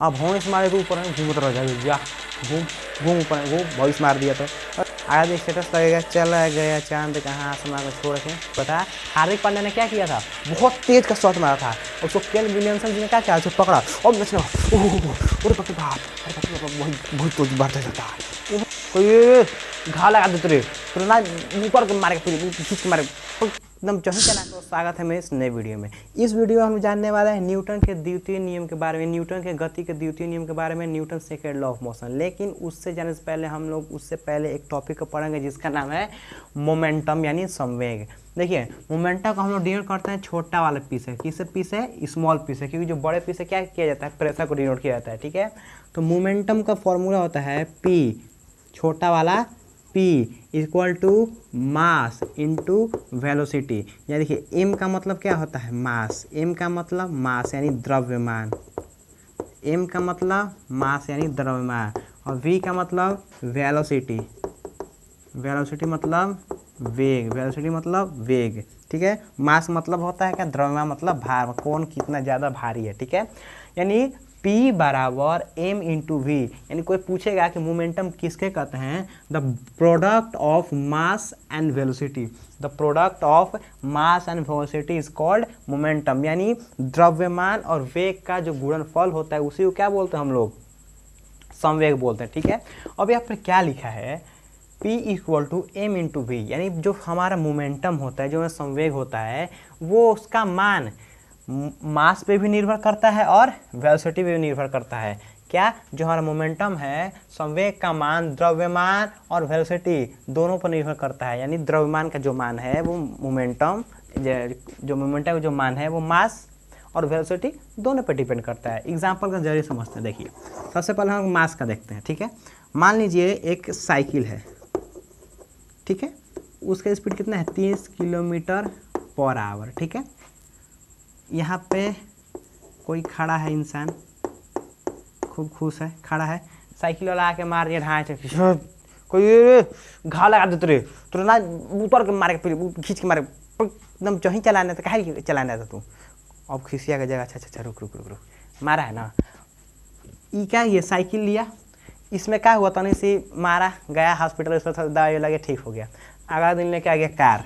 अब भैंस मारे तो ऊपर में घूमत रह जाएगा जा घूम घूम ऊपर में घूम भैंस मार दिया तो आगे स्टेटस लगेगा चला गया चांद कहाँ आसमां को छोड़ के। पता हार्दिक पांड्या ने क्या किया था, बहुत तेज का शॉट मारा था, उसको केन विलियमसन जी ने क्या किया, उसको पकड़ा और मैच लगा। अरे बाप रे बाप, अरे बाप रे बाप, बहुत तेज बढ़ता जाता है। कोई घा लगा दे तेरे ना ऊपर को मारे खींच के मारे एकदम चही चला। तो स्वागत है मेरे इस नए वीडियो में। इस वीडियो में हम जानने वाले हैं न्यूटन के द्वितीय नियम के बारे में, न्यूटन के गति के द्वितीय नियम के बारे में, Newton second law of motion. लेकिन उससे जाने से पहले हम लोग उससे पहले एक टॉपिक को पढ़ेंगे जिसका नाम है मोमेंटम यानी संवेग। देखिए मोमेंटम को हम लोग डिनोट करते हैं छोटा वाला पीस है, किससे पीस है, स्मॉल पीस है, क्योंकि जो बड़े पीस है क्या किया जाता है, प्रेशर को डिनोट किया जाता है। ठीक है, तो मोमेंटम का फॉर्मूला होता है पी छोटा वाला P equal to mass into velocity. यानी देखिए m का मतलब क्या होता है, मास, m का मतलब मास यानी द्रव्यमान, m का मतलब मास यानी द्रव्यमान, और v का मतलब वेलोसिटी, वेलोसिटी मतलब वेग, वेलोसिटी मतलब वेग। ठीक है, मास मतलब होता है क्या, द्रव्यमान मतलब भार, कौन कितना ज़्यादा भारी है। ठीक है, यानी P बराबर m इंटू वी। यानी कोई पूछेगा कि मोमेंटम किसके कहते हैं, the product of mass and velocity, the product of mass and velocity is called momentum. यानी द्रव्यमान और वेग का जो गुणनफल होता है उसी को क्या बोलते हैं हम लोग, संवेग बोलते हैं। ठीक है, अब यहाँ पर क्या लिखा है, P equal to M into V. यानी जो हमारा मोमेंटम होता है, जो संवेग होता है, वो उसका मान मास पे भी निर्भर करता है और वेलोसिटी पे भी निर्भर करता है। क्या, जो हमारा मोमेंटम है, संवेग का मान द्रव्यमान और वेलोसिटी दोनों पर निर्भर करता है। यानी द्रव्यमान का जो मान है वो मोमेंटम, जो मोमेंटम का जो मान है वो मास और वेलोसिटी दोनों पर डिपेंड करता है। एग्जाम्पल का जरिए समझते हैं। देखिए सबसे पहले हम मास का देखते हैं। ठीक है, मान लीजिए एक साइकिल है, ठीक है, उसका स्पीड कितना है, 30 किलोमीटर पर आवर। ठीक है, यहाँ पे कोई खड़ा है, इंसान खूब खुश है, खड़ा है, साइकिल वाला आके मार दिया ढाई से, कोई घा लगा दे तेरे ना ऊपर के मारे खींच के मारे एकदम चही चलाने था, कहे चलाने था तू, अब खिसिया का जगह। अच्छा रुक रुक रुक रुक, मारा है ना, ये क्या, ये साइकिल लिया, इसमें क्या हुआ, तनी सी मारा, गया हॉस्पिटल, इस पर दवाई लगे, ठीक हो गया। अगला दिन लेके आ गया कार,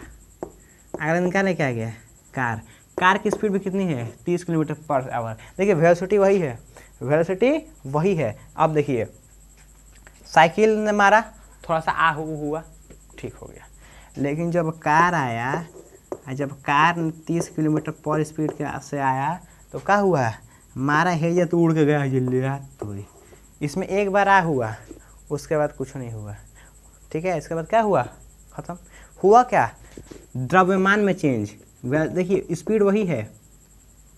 अगला दिन क्या लेके आ गया कार, कार की स्पीड भी कितनी है, 30 किलोमीटर पर आवर। देखिए वेलोसिटी वही है, वेलोसिटी वही है। अब देखिए साइकिल ने मारा, थोड़ा सा हुआ, ठीक हो गया। लेकिन जब कार आया, जब कार 30 किलोमीटर पर स्पीड के से आया तो क्या हुआ, मारा है तो उड़ के गया जल्दी तो इसमें एक बार हुआ, उसके बाद कुछ नहीं हुआ। ठीक है, इसके बाद क्या हुआ, खत्म हुआ। क्या, द्रव्यमान में चेंज। देखिए स्पीड वही है,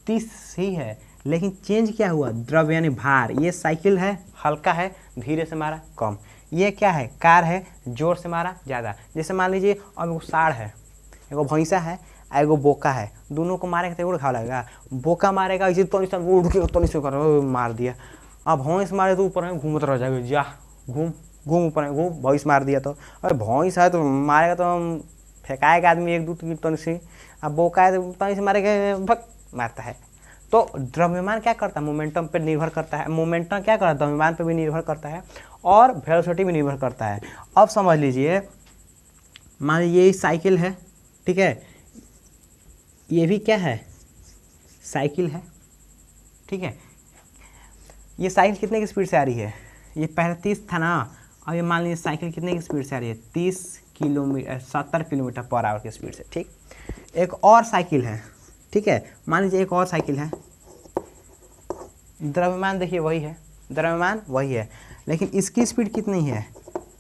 30 ही है, लेकिन चेंज क्या हुआ, द्रव्य यानी भार। ये साइकिल है, हल्का है, धीरे से मारा, कम। ये क्या है, कार है, जोर से मारा, ज़्यादा। जैसे मान लीजिए अब एगो साढ़ है, एगो भैंसा है, एगो बोका है, दोनों को मारेगा तो उड़ खा लगेगा। बोका मारेगा इसी तो उड़ के तो नहीं कर मार दिया। अब भैंस मारे तो ऊपर में घूमत रह जाएगा, जा घूम घूम ऊपर में घूम, भैंस मार दिया तो, अरे भैंस है तो मारेगा तो फेंकाएगा आदमी एक दो टन से, अब बोका है तो तनी से मारेगा, भग मारता है। तो द्रव्यमान क्या करता है, मोमेंटम पे निर्भर करता है, मोमेंटम क्या करता है, द्रव्यमान पे भी निर्भर करता है और वेलोसिटी भी निर्भर करता है। अब समझ लीजिए, मान लीजिए ये साइकिल है, ठीक है, ये भी क्या है, साइकिल है। ठीक है, ये साइकिल कितने की स्पीड से आ रही है, ये पहले 30 था ना, अब ये मान लीजिए साइकिल कितने की स्पीड से आ रही है, 70 किलोमीटर पर आवर की स्पीड से। ठीक, एक और साइकिल है, ठीक है, मान लीजिए एक और साइकिल है, द्रव्यमान देखिए वही है, द्रव्यमान वही है, लेकिन इसकी स्पीड कितनी है,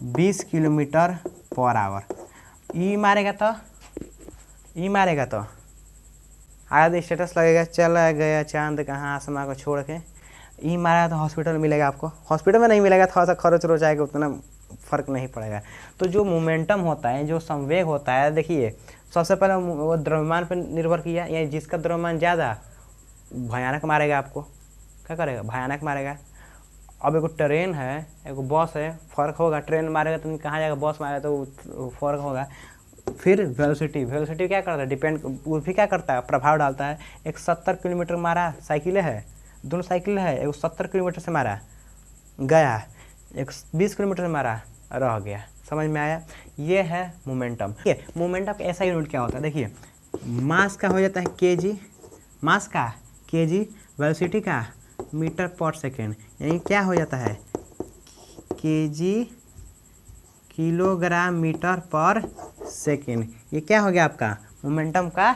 20 किलोमीटर पर आवर। ये मारेगा तो आगे स्टेटस लगेगा चला गया चांद कहाँ आसमां को छोड़ के। ये मारा तो हॉस्पिटल मिलेगा आपको, हॉस्पिटल में नहीं मिलेगा, थोड़ा सा खर्च रोच आएगा, उतना फर्क नहीं पड़ेगा। तो जो मोमेंटम होता है, जो संवेग होता है, देखिए सबसे पहले वो द्रव्यमान पर निर्भर किया, यानी जिसका द्रव्यमान ज़्यादा भयानक मारेगा आपको, क्या करेगा, भयानक मारेगा। अब एगो ट्रेन है, एगो बस है, फ़र्क होगा, ट्रेन मारेगा तो कहाँ जाएगा, बस मारेगा तो फ़र्क होगा। फिर वेलोसिटी क्या करता है, डिपेंड, वो भी क्या करता है, प्रभाव डालता है। एक 70 किलोमीटर मारा साइकिल है, दोनों साइकिल है, एक 70 किलोमीटर से मारा गया, एक 20 किलोमीटर से मारा रह गया। समझ में आया? ये है मोमेंटम। देखिए मोमेंटम का ऐसा यूनिट क्या होता है, देखिए मास का हो जाता है केजी, मास का केजी, वेलोसिटी का मीटर पर सेकेंड, यानी क्या हो जाता है केजी किलोग्राम मीटर पर सेकेंड। ये क्या हो गया आपका मोमेंटम का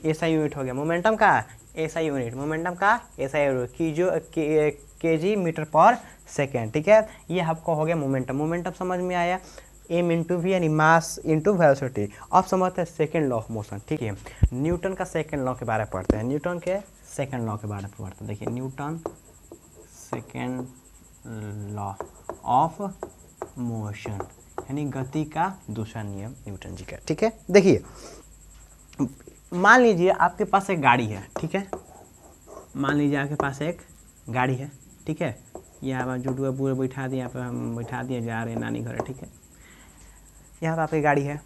ऐसा यूनिट हो गया, मोमेंटम का ऐसा यूनिट, मोमेंटम का ऐसा यूनिट केजी मीटर पर सेकेंड। ठीक है, ये आपको हो गया मोमेंटम। मोमेंटम समझ में आया? एम इंटू वी यानी मास इंटू वेलोसिटी। अब समझते हैं सेकेंड लॉ ऑफ मोशन। ठीक है, न्यूटन का सेकेंड लॉ के बारे में पढ़ते हैं, न्यूटन के सेकेंड लॉ के बारे में पढ़ते हैं। देखिए Newton second law of motion यानी गति का दूसरा नियम न्यूटन जी का। ठीक है, देखिए मान लीजिए आपके पास एक गाड़ी है। ठीक है, मान लीजिए आपके पास एक गाड़ी है। ठीक है, यहाँ पर जुटुआ पूरे बैठा दिए, यहाँ पर हम बैठा दिए, जा रहे हैं नानी घर। ठीक है, यहाँ पर आपकी गाड़ी है।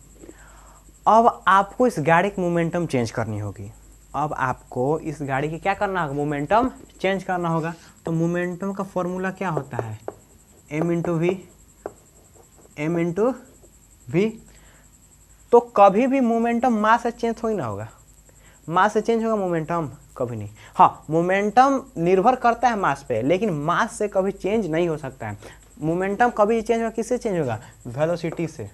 अब आपको इस गाड़ी की मोमेंटम चेंज करनी होगी। अब आपको इस गाड़ी की क्या करना होगा, मोमेंटम चेंज करना होगा। तो मोमेंटम का फॉर्मूला क्या होता है, M into V, M into V. तो कभी भी मोमेंटम मास से चेंज थोड़ी ना होगा, मास से चेंज होगा मोमेंटम कभी नहीं। हाँ, मोमेंटम निर्भर करता है मास पे, लेकिन मास से कभी चेंज नहीं हो सकता है। मोमेंटम कभी चेंज होगा, किससे चेंज होगा, वेलोसिटी से।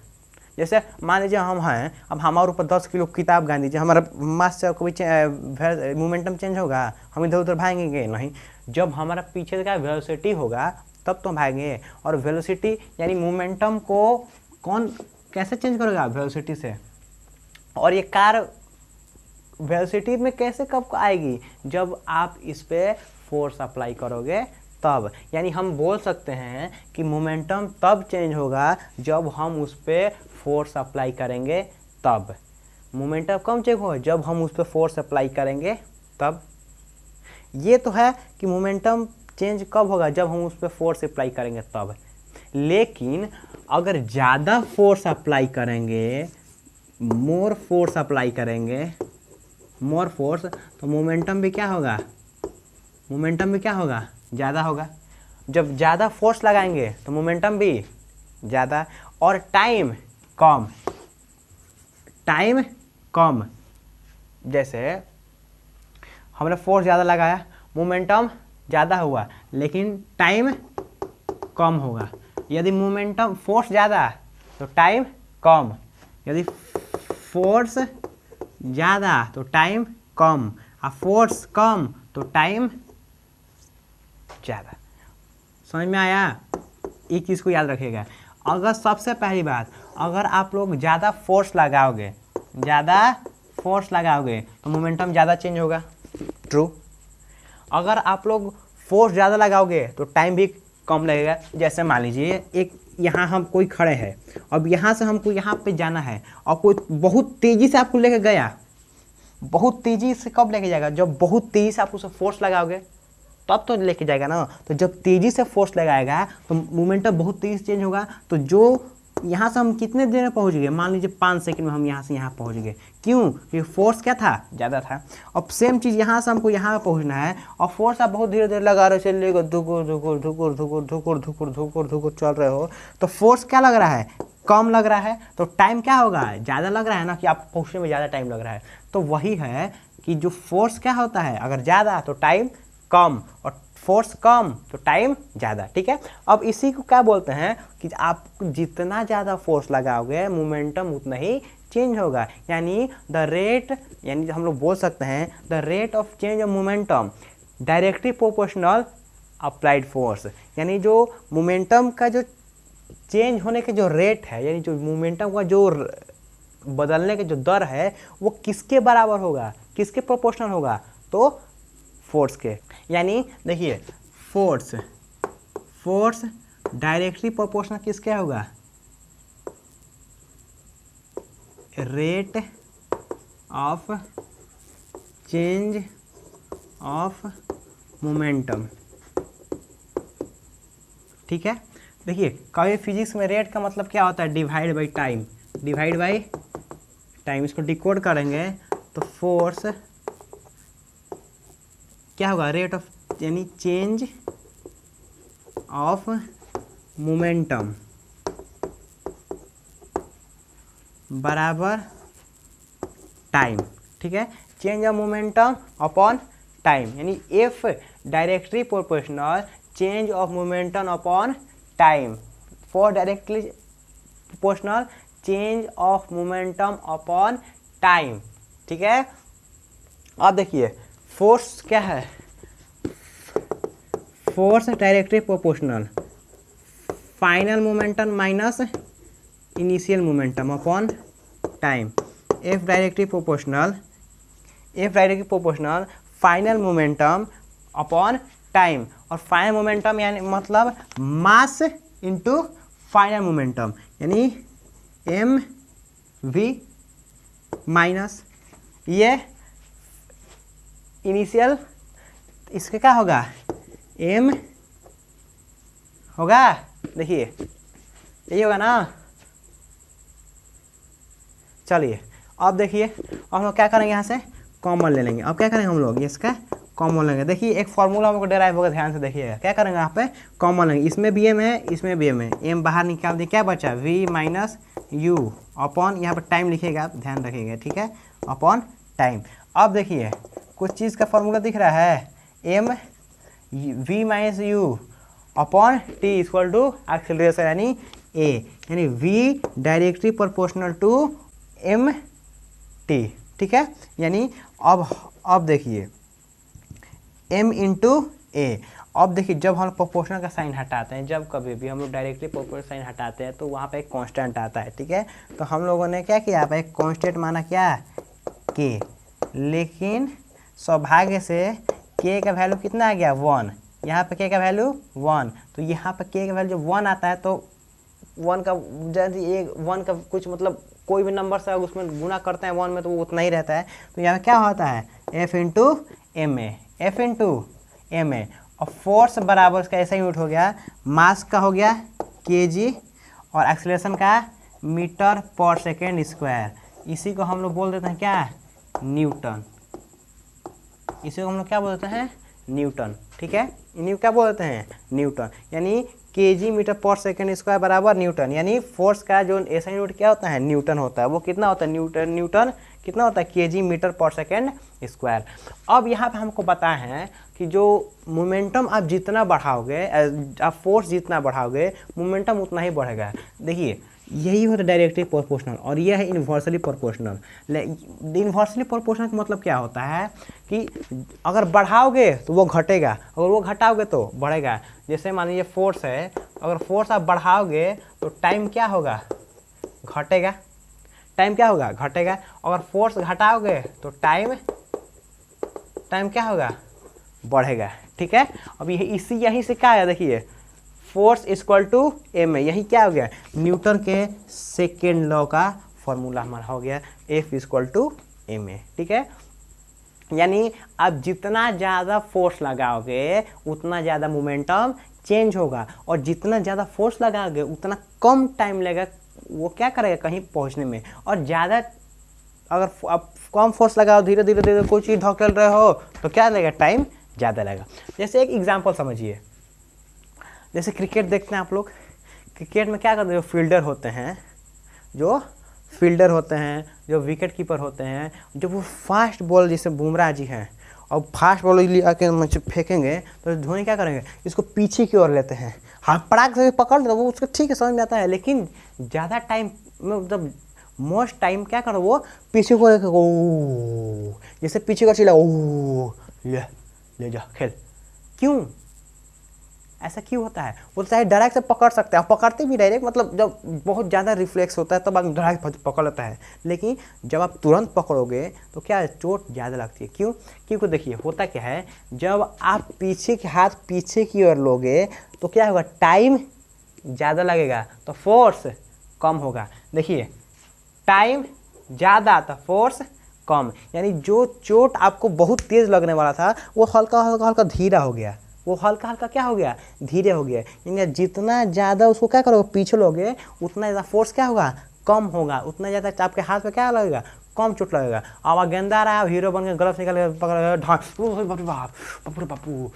जैसे मान लीजिए हम हैं, अब हमारे ऊपर 10 किलो किताब गाड़ दीजिए, हमारा मास से कभी मोमेंटम चेंज होगा, हम इधर उधर भागेंगे नहीं। जब हमारा पीछे का वेलोसिटी होगा तब तो हम भागेंगे। और वेलोसिटी यानी मोमेंटम को कौन कैसे चेंज करेगा, वेलोसिटी से। और ये कार वेलोसिटी में कैसे कब आएगी, जब आप इस पर फोर्स अप्लाई करोगे तब। यानी हम बोल सकते हैं कि मोमेंटम तब चेंज होगा जब हम उस पर फोर्स अप्लाई करेंगे तब। मोमेंटम कब चेंज होगा, जब हम उस पर फोर्स अप्लाई करेंगे तब। ये तो है कि मोमेंटम चेंज कब होगा, जब हम उस पर फोर्स अप्लाई करेंगे तब। लेकिन अगर ज़्यादा फोर्स अप्लाई करेंगे, मोर फोर्स अप्लाई करेंगे, मोर फोर्स, तो मोमेंटम भी क्या होगा, मोमेंटम भी क्या होगा, ज़्यादा होगा। जब ज़्यादा फोर्स लगाएंगे तो मोमेंटम भी ज़्यादा, और टाइम कम, टाइम कम। जैसे हमने फोर्स ज़्यादा लगाया, मोमेंटम ज़्यादा हुआ, लेकिन टाइम कम होगा। यदि मोमेंटम फोर्स ज़्यादा तो टाइम कम, यदि फोर्स ज़्यादा तो टाइम कम, और फोर्स कम तो टाइम ज़्यादा। समझ में आया? एक चीज़ को याद रखिएगा, अगर सबसे पहली बात, अगर आप लोग ज़्यादा फोर्स लगाओगे, ज़्यादा फोर्स लगाओगे तो मोमेंटम ज़्यादा चेंज होगा, ट्रू। अगर आप लोग फोर्स ज़्यादा लगाओगे तो टाइम भी कम लगेगा। जैसे मान लीजिए एक यहाँ हम कोई खड़े हैं, अब यहाँ से हमको यहाँ पे जाना है, और कोई बहुत तेज़ी से आपको लेके गया, बहुत तेज़ी से कब लेके जाएगा, जब बहुत तेज़ी से आप उसे फोर्स लगाओगे तब तो लेके जाएगा ना। तो जब तेज़ी से फोर्स लगाएगा तो मोमेंटम बहुत तेज़ी से चेंज होगा। तो जो यहाँ से हम कितने देर में पहुँच गए, मान लीजिए 5 सेकंड में हम यहाँ से यहाँ पहुँच गए, क्यों, क्योंकि फोर्स क्या था, ज़्यादा था। अब सेम चीज़ यहाँ से हमको यहाँ पे पहुँचना है, और फोर्स आप बहुत धीरे धीरे लगा रहे हो, चलिएगा धुकुर धुकुर धुकुर धुकुर धुकुर धुकुर धुकुर धुकुर चल रहे हो, तो फोर्स क्या लग रहा है, कम लग रहा है। तो टाइम क्या होगा, ज़्यादा लग रहा है ना, कि आप पहुँचने में ज़्यादा टाइम लग रहा है। तो वही है कि जो फोर्स क्या होता है, अगर ज़्यादा तो टाइम कम, और फोर्स कम तो टाइम ज़्यादा। ठीक है, अब इसी को क्या बोलते हैं कि आप जितना ज़्यादा फोर्स लगाओगे मोमेंटम उतना ही चेंज होगा। यानी द रेट, यानी हम लोग बोल सकते हैं the rate of change of momentum directly proportional applied force. यानी जो मोमेंटम का जो चेंज होने के जो रेट है, यानी जो मोमेंटम का जो बदलने का जो दर है, वो किसके बराबर होगा, किसके प्रोपोर्शनल होगा, तो फोर्स के। यानी देखिए फोर्स, फोर्स डायरेक्टली प्रोपोर्शनल किसके होगा, rate of change of momentum. ठीक है, देखिए कभी फिजिक्स में रेट का मतलब क्या होता है, divide by time, divide by time. इसको डिकोड करेंगे तो फोर्स क्या होगा, रेट ऑफ यानी चेंज ऑफ मोमेंटम बराबर टाइम। ठीक है, change of momentum upon time, यानी F directly proportional change of momentum upon time for directly proportional change of momentum upon time. ठीक है, अब देखिए फोर्स क्या है, force directly proportional final momentum minus initial momentum upon time. F directly proportional final momentum upon time, और final momentum यानी मतलब mass into final momentum, यानी एम वी माइनस ये इनिशियल, इसका क्या होगा एम होगा, देखिए यही होगा ना। चलिए अब देखिए, अब हम लोग क्या करेंगे, यहाँ से कॉमन ले लेंगे। अब क्या करेंगे हम लोग, इसका कॉमन लेंगे। देखिए एक फार्मूला हमको डेराइव होगा, ध्यान से देखिएगा। क्या करेंगे यहाँ पे कॉमन लेंगे, इसमें भी एम है, इसमें भी एम है, एम बाहर निकाल दिए, क्या बचा वी माइनस यू अपॉन, यहाँ पर टाइम लिखिएगा आप, ध्यान रखिएगा। ठीक है, अपॉन टाइम। अब देखिए कुछ चीज़ का फार्मूला दिख रहा है, M V minus U upon T equal to acceleration यानी ए, यानी V directly proportional to M T. ठीक है, यानी अब देखिए m इंटू ए। अब देखिए जब हम प्रोपोर्शनल का साइन हटाते हैं, जब कभी भी हम लोग डायरेक्टली प्रोपोर्शनल साइन हटाते हैं तो वहाँ पे एक कांस्टेंट आता है। ठीक है, तो हम लोगों ने क्या किया, यहाँ पे एक कांस्टेंट माना क्या k, लेकिन सौभाग्य से k का वैल्यू कितना आ गया 1, यहाँ पे k का वैल्यू 1, तो यहाँ पे k का वैल्यू जब 1 आता है तो 1 का यदि एक 1 का कुछ मतलब कोई भी नंबर से उसमें गुना करते हैं 1 में तो वो उतना ही रहता है। तो यहाँ क्या होता है f into M A, F into M A, और फोर्स बराबर उसका ऐसा यूनिट हो गया, मास का हो गया kg और एक्सेलरेशन का मीटर पर सेकेंड स्क्वायर। इसी को हम लोग बोल देते हैं क्या न्यूटन, इसी को हम लोग क्या बोल देते हैं न्यूटन। ठीक है, इन्हीं को क्या बोल देते हैं न्यूटन, यानी kg मीटर पर सेकेंड स्क्वायर बराबर न्यूटन, यानी फोर्स का जो ऐसा यूनिट क्या होता है न्यूटन होता है। वो कितना होता है न्यूटन कितना होता है kg मीटर पर सेकेंड स्क्वायर। अब यहाँ पे हमको पता है कि जो मोमेंटम आप जितना बढ़ाओगे, आप फोर्स जितना बढ़ाओगे मोमेंटम उतना ही बढ़ेगा। देखिए यही होता है डायरेक्टली प्रोपोर्शनल, और यह है इन्वर्सली प्रोपोर्शनल। इन्वर्सली प्रोपोर्शनल का मतलब क्या होता है कि अगर बढ़ाओगे तो वो घटेगा, अगर वो घटाओगे तो बढ़ेगा। जैसे मान लीजिए फोर्स है, अगर फोर्स आप बढ़ाओगे तो टाइम क्या होगा घटेगा, टाइम क्या होगा घटेगा। अगर फोर्स घटाओगे तो टाइम क्या होगा बढ़ेगा। ठीक है, अब यही से क्या है, देखिए force equal to M A, यही क्या हो गया न्यूटन के सेकेंड लॉ का फॉर्मूला हमारा हो गया F equal to M A. ठीक है, यानी आप जितना ज़्यादा फोर्स लगाओगे उतना ज़्यादा मोमेंटम चेंज होगा, और जितना ज़्यादा फोर्स लगाओगे उतना कम टाइम लगेगा वो क्या करेगा कहीं पहुंचने में। और ज़्यादा अगर आप कम फोर्स लगाओ, धीरे धीरे कोई चीज़ धकेल रहे हो तो क्या लगेगा टाइम ज़्यादा लगेगा। जैसे एक एग्जांपल समझिए, जैसे क्रिकेट देखते हैं आप लोग, क्रिकेट में क्या करते हैं, फील्डर होते हैं, जो विकेट कीपर होते हैं, जब वो फास्ट बॉल जैसे बुमराह जी हैं और फास्ट बॉल लिया के फेंकेंगे तो धोनी क्या करेंगे, इसको पीछे की ओर लेते हैं, हाथ पड़ाक से पकड़ लेते, वो उसको ठीक है समझ में आता है, लेकिन ज़्यादा टाइम मतलब मोस्ट टाइम क्या करो वो पीछे को लेकर ओ जैसे पीछे का चिल्ला ओ ले जा खेल। क्यों ऐसा क्यों होता है? वो चाहे डायरेक्ट से पकड़ सकते हैं, पकड़ते भी डायरेक्ट, मतलब जब बहुत ज़्यादा रिफ्लेक्स होता है तब आप डायरेक्ट पकड़ लेता है, लेकिन जब आप तुरंत पकड़ोगे तो क्या है चोट ज़्यादा लगती है। क्यों? क्योंकि देखिए होता क्या है, जब आप पीछे के हाथ पीछे की ओर लोगे तो क्या होगा टाइम ज़्यादा लगेगा तो फोर्स कम होगा। देखिए टाइम ज़्यादा तो फोर्स कम, यानी जो चोट आपको बहुत तेज़ लगने वाला था वो हल्का हल्का धीरा हो गया, वो हल्का हल्का क्या हो गया धीरे हो गया। यानी जितना ज़्यादा उसको क्या करोगे पीछे लोगे उतना ज़्यादा फोर्स क्या होगा कम होगा, उतना ज़्यादा आपके हाथ में क्या लगेगा कम चोट लगेगा। अब गेंदा आ रहा है, हीरो बन के गलत निकल के पकड़ बापू बापू।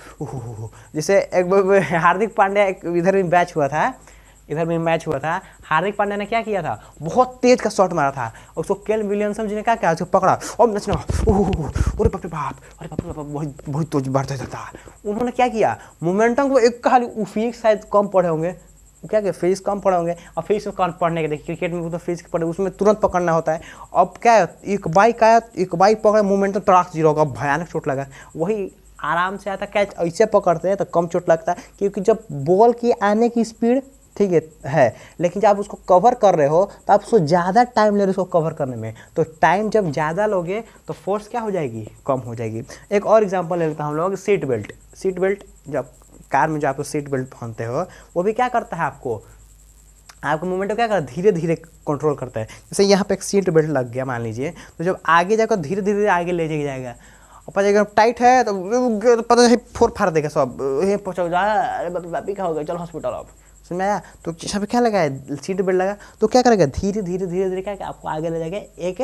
जैसे एक हार्दिक पांड्या इधर भी मैच हुआ था, हार्दिक पांड्या ने क्या किया था, बहुत तेज का शॉट मारा था, उसको केन विलियमसन जी ने क्या किया, उसको पकड़ा और नचना, अरे बाप रे बाप, बहुत तेज बढ़ता था। उन्होंने क्या किया, मोमेंटम को एक खाली फिजिक्स शायद कम पढ़े होंगे, क्या क्या फिजिक्स कम पढ़े होंगे, और फिजिक्स कम पढ़ने के देखिए क्रिकेट में तो फिजिक्स पढ़े, उसमें तुरंत पकड़ना होता है। अब क्या एक बाइक आया, एक बाइक पकड़े, मोमेंटम तड़ाक 0 होगा, भयानक चोट लगा। वही आराम से आता, कैच ऐसे पकड़ते हैं तो कम चोट लगता है, क्योंकि जब बॉल की आने की स्पीड ठीक है, लेकिन जब आप उसको कवर कर रहे हो तो आप उसको ज़्यादा टाइम ले रहे हो उसको कवर करने में, तो टाइम जब ज़्यादा लोगे तो फोर्स क्या हो जाएगी, कम हो जाएगी। एक और एग्जांपल ले लेता हूँ हम लोग, सीट बेल्ट जब कार में जो आप सीट बेल्ट पहनते हो, वो भी क्या करता है, आपको मूवमेंट को क्या करता है, धीरे धीरे कंट्रोल करता है। जैसे यहाँ पे एक सीट बेल्ट लग गया मान लीजिए, तो जब आगे जाकर धीरे धीरे आगे ले जाएगा, और पता अगर टाइट है तो पता नहीं फोड़ फाड़ देगा सब, पहुँचा जा, अरे बापी क्या हो गया, चलो हॉस्पिटल। अब समझ में आया, तो यहाँ पे क्या लगा है, सीट बेल्ट लगा, तो क्या करेगा, धीरे धीरे क्या आपको आगे ले जाएगा, एक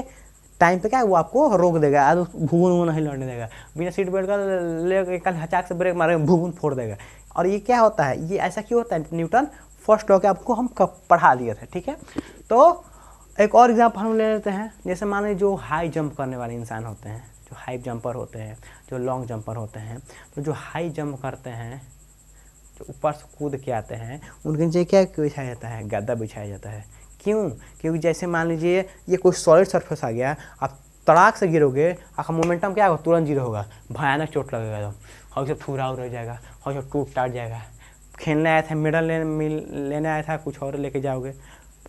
टाइम पे क्या वो आपको रोक देगा, आज भूगुन नहीं लड़ने देगा। बिना सीट बेल्ट का ले कल हचाक से ब्रेक मारे भूगुन फोड़ देगा। और ये क्या होता है, ये ऐसा क्यों होता है, न्यूटन फर्स्ट लॉ के आपको हम पढ़ा दिए थे, ठीक है। तो एक और एग्जाम्पल हम ले लेते हैं, जैसे मान लीजिए जो हाई जंप करने वाले इंसान होते हैं, जो हाई जंपर होते हैं, जो लॉन्ग जंपर होते हैं, तो जो हाई जंप करते हैं, जो ऊपर से कूद के आते हैं, उनके नीचे क्या बिछाया जाता है, गद्दा बिछाया जाता है। क्यों, क्योंकि जैसे मान लीजिए ये कोई सॉलिड सरफेस आ गया, आप तड़ाक से गिरोगे, आपका मोमेंटम क्या होगा, तुरंत 0 होगा, भयानक चोट लगेगा, एकदम और सब थूरा उड़ जाएगा, और सब टूट टाट जाएगा। खेलने आया था, मेडल लेने आया था, कुछ और लेके जाओगे,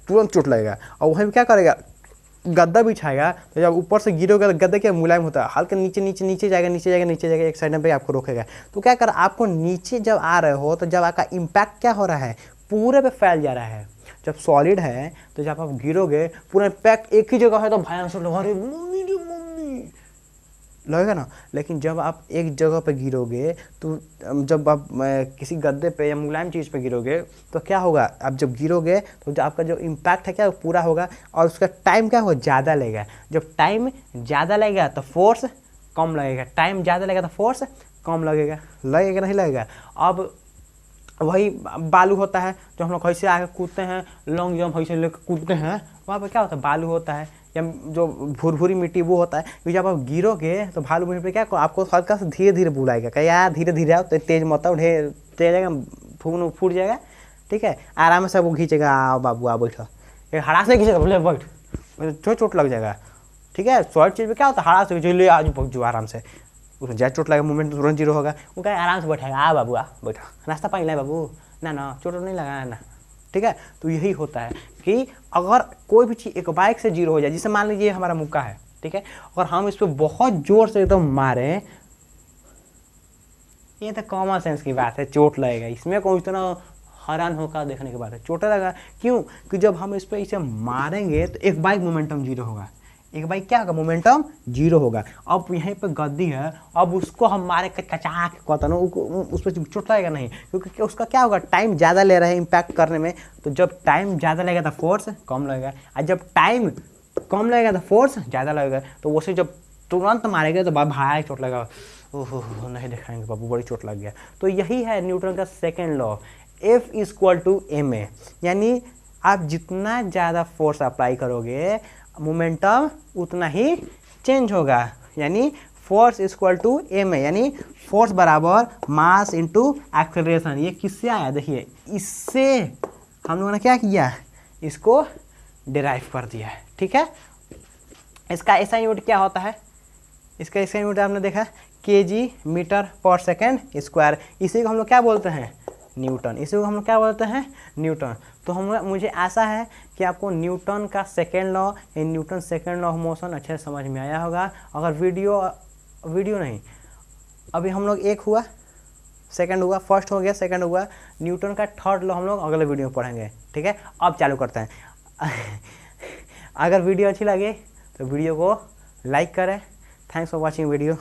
तुरंत चोट लगेगा। और वहीं क्या करेगा, गद्दा बिछाएगा, तो जब ऊपर से गिरोगे तो गद्दा क्या मुलायम होता है, हल्का नीचे जाएगा, एक साइड पे आपको रोकेगा। तो क्या कर, आपको नीचे जब आ रहे हो तो जब आपका इम्पैक्ट क्या हो रहा है, पूरे पे फैल जा रहा है। जब सॉलिड है तो जब आप गिरोगे पूरा इम्पैक्ट एक ही जगह है, तो भयानक से मम्मी लगेगा ना। लेकिन जब आप एक जगह पे गिरोगे, तो जब आप किसी गद्दे पे या मुलायम चीज़ पे गिरोगे, तो क्या होगा, आप जब गिरोगे तो जो आपका जो इम्पैक्ट है क्या पूरा होगा, और उसका टाइम क्या होगा, ज़्यादा लगेगा। जब टाइम ज़्यादा लगेगा तो फोर्स कम लगेगा, टाइम ज़्यादा लगेगा तो फोर्स कम लगेगा नहीं लगेगा। अब वही बालू होता है, जो हम लोग ऐसे आगे कूदते हैं, लॉन्ग जंप ऐसे लेकर कूदते हैं, वहाँ पर क्या होता है, बालू होता है, या जो भूरी मिट्टी वो होता है। क्योंकि जब आप गिरोगे तो बालू मिट्टी क्या आपको हल्का से धीरे धीरे बुलाएगा, क्या यार धीरे धीरे आओ, तो तेज मत आओ, ढेर तेज जाएगा, फूट जाएगा, ठीक है। आराम से वो खींचेगा, आओ बाबू आओ बैठो, ये हड़ा से खींचेगा, बोले बैठ, चोट लग जाएगा, ठीक है। शॉर्ट चीज़ में क्या होता है, हड़ा से ले आज जो आराम से, उसमें ज़्यादा चोट लगा, मूवमेंट तुरंत 0 होगा। वो क्या आराम से बैठेगा, आ बाबू आ बैठो, नाश्ता पानी लाए बाबू, ना चोट नहीं लगा ना, ठीक है। तो यही होता है कि अगर कोई भी चीज़ एक बाइक से 0 हो जाए, जैसे मान लीजिए हमारा मुक्का है, ठीक है, और हम इस पर बहुत जोर से एकदम मारें, ये तो कॉमन सेंस की बात है, चोट लगेगा, इसमें कोई इतना हैरान होकर देखने की बात है, चोट लगेगा। क्यों, कि जब हम इस पर इसे मारेंगे तो एक बाइक मोमेंटम 0 होगा, एक बाइक क्या होगा, मोमेंटम 0 होगा। अब यहीं पे गद्दी है, अब उसको हम मारे कचा के कहता ना, उस पर चोट लगेगा नहीं, क्योंकि उसका क्या होगा, टाइम ज़्यादा ले रहा है इम्पैक्ट करने में। तो जब टाइम ज़्यादा लगेगा तो फोर्स कम लगेगा, और जब टाइम कम लगेगा तो फोर्स ज़्यादा लगेगा। तो वैसे जब तुरंत मारेगा तो भाई चोट लगेगा, ओहो नहीं दिखाएंगे बाबू, बड़ी चोट लग गया। तो यही है न्यूटन का सेकेंड लॉ, F=ma, यानी आप जितना ज़्यादा फोर्स अप्लाई करोगे, मोमेंटम उतना ही चेंज होगा, यानी फोर्स =ma, यानी फोर्स बराबर मास इंटू एक्सेलरेशन। ये किससे आया, देखिए इससे हम लोगों ने क्या किया, इसको डिराइव कर दिया है, ठीक है। इसका ऐसा यूनिट क्या होता है, इसका ऐसा यूनिट आपने देखा kg/s², इसी को हम लोग क्या बोलते हैं, न्यूटन, इसी को हम लोग क्या बोलते हैं, न्यूटन। तो मुझे आशा है कि आपको न्यूटन का second law, Newton second law of motion अच्छे से समझ में आया होगा। अगर वीडियो नहीं, अभी हम लोग एक हुआ, सेकंड हुआ, फर्स्ट हो गया, सेकंड हुआ, न्यूटन का थर्ड लॉ हम लोग अगले वीडियो में पढ़ेंगे, ठीक है। अब चालू करते हैं। अगर वीडियो अच्छी लगे तो वीडियो को लाइक करें। Thanks for watching video.